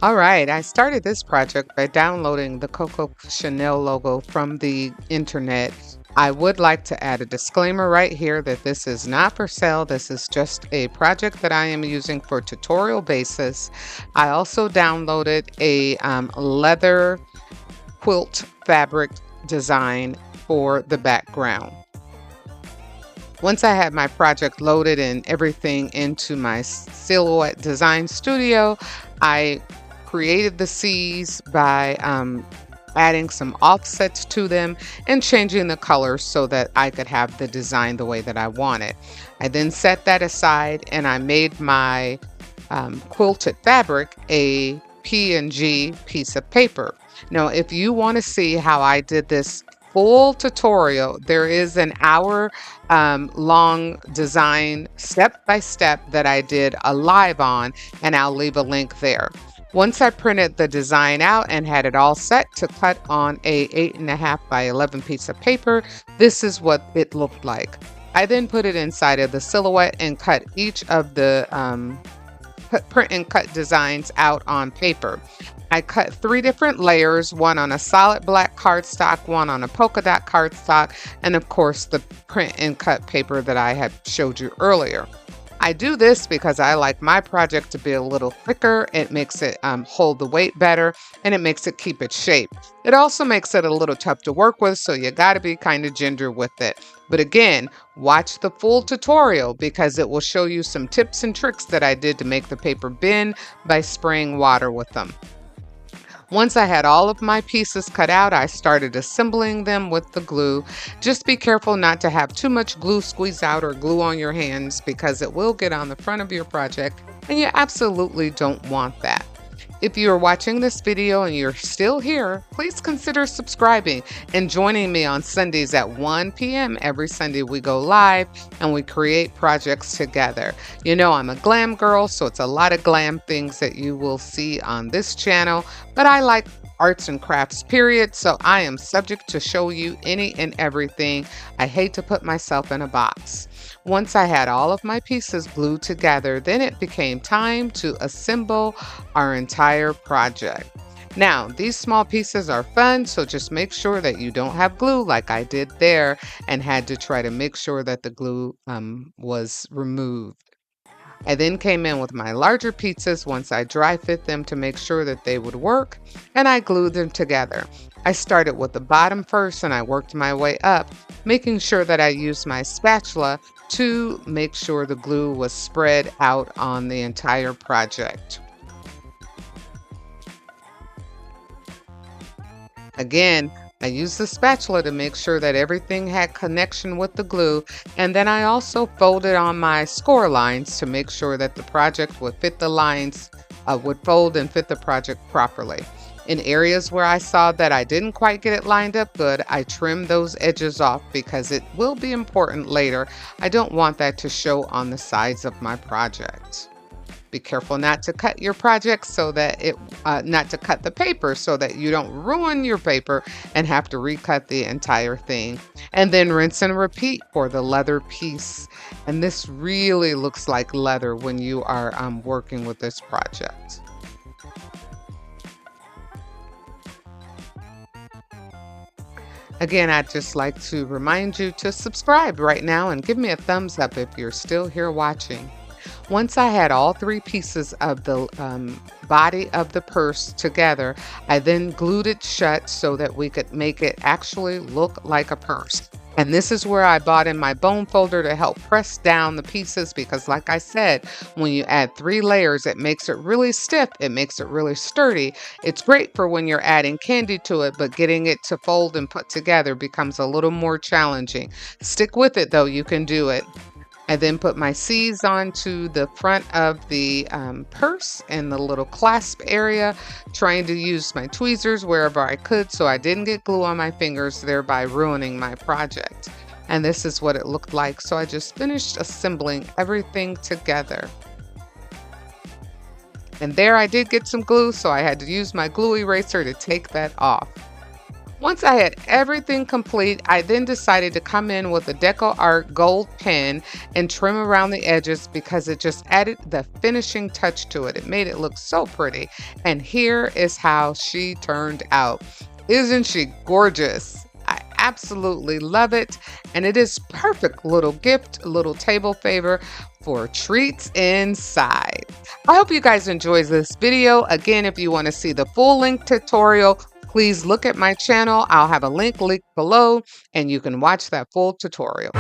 All right, I started this project by downloading the Coco Chanel logo from the internet. I would like to add a disclaimer right here that this is not for sale. This is just a project that I am using for tutorial basis. I also downloaded a leather quilt fabric design for the background. Once I had my project loaded and everything into my Silhouette Design Studio, I created the C's by adding some offsets to them and changing the colors so that I could have the design the way that I wanted. I then set that aside and I made my quilted fabric a PNG piece of paper. Now, if you want to see how I did this full tutorial, there is an hour long design step by step that I did a live on, and I'll leave a link there. Once I printed the design out and had it all set to cut on a 8.5 by 11 piece of paper, this is what it looked like. I then put it inside of the Silhouette and cut each of the print and cut designs out on paper. I cut 3 different layers, one on a solid black cardstock, one on a polka dot cardstock, and of course the print and cut paper that I had showed you earlier. I do this because I like my project to be a little thicker. It makes it hold the weight better, and it makes it keep its shape. It also makes it a little tough to work with, so you got to be kind of ginger with it. But again, watch the full tutorial because it will show you some tips and tricks that I did to make the paper bend by spraying water with them. Once I had all of my pieces cut out, I started assembling them with the glue. Just be careful not to have too much glue squeeze out or glue on your hands because it will get on the front of your project and you absolutely don't want that. If you are watching this video and you're still here, please consider subscribing and joining me on Sundays at 1 p.m. Every Sunday we go live and we create projects together. You know, I'm a glam girl, so it's a lot of glam things that you will see on this channel, but I like arts and crafts, period, so I am subject to show you any and everything. I hate to put myself in a box. Once I had all of my pieces glued together, then it became time to assemble our entire project. Now, these small pieces are fun, so just make sure that you don't have glue like I did there and had to try to make sure that the glue was removed. I then came in with my larger pizzas once I dry fit them to make sure that they would work, and I glued them together. I started with the bottom first and I worked my way up, making sure that I used my spatula to make sure the glue was spread out on the entire project. Again, I used the spatula to make sure that everything had connection with the glue, and then I also folded on my score lines to make sure that the project would fit the lines, would fold and fit the project properly. In areas where I saw that I didn't quite get it lined up good, I trimmed those edges off because it will be important later. I don't want that to show on the sides of my project. Be careful not to cut your project so that not to cut the paper so that you don't ruin your paper and have to recut the entire thing. And then rinse and repeat for the leather piece. And this really looks like leather when you are working with this project. Again, I'd just like to remind you to subscribe right now and give me a thumbs up if you're still here watching. Once I had all 3 pieces of the body of the purse together, I then glued it shut so that we could make it actually look like a purse. And this is where I bought in my bone folder to help press down the pieces because like I said, when you add 3 layers, it makes it really stiff. It makes it really sturdy. It's great for when you're adding candy to it, but getting it to fold and put together becomes a little more challenging. Stick with it though, you can do it. I then put my C's onto the front of the purse and the little clasp area, trying to use my tweezers wherever I could so I didn't get glue on my fingers, thereby ruining my project. And this is what it looked like. So I just finished assembling everything together. And there I did get some glue, so I had to use my glue eraser to take that off. Once I had everything complete, I then decided to come in with a Deco Art gold pen and trim around the edges because it just added the finishing touch to it. It made it look so pretty. And here is how she turned out. Isn't she gorgeous? I absolutely love it. And it is perfect little gift, little table favor for treats inside. I hope you guys enjoyed this video. Again, if you want to see the full length tutorial, please look at my channel. I'll have a link below and you can watch that full tutorial.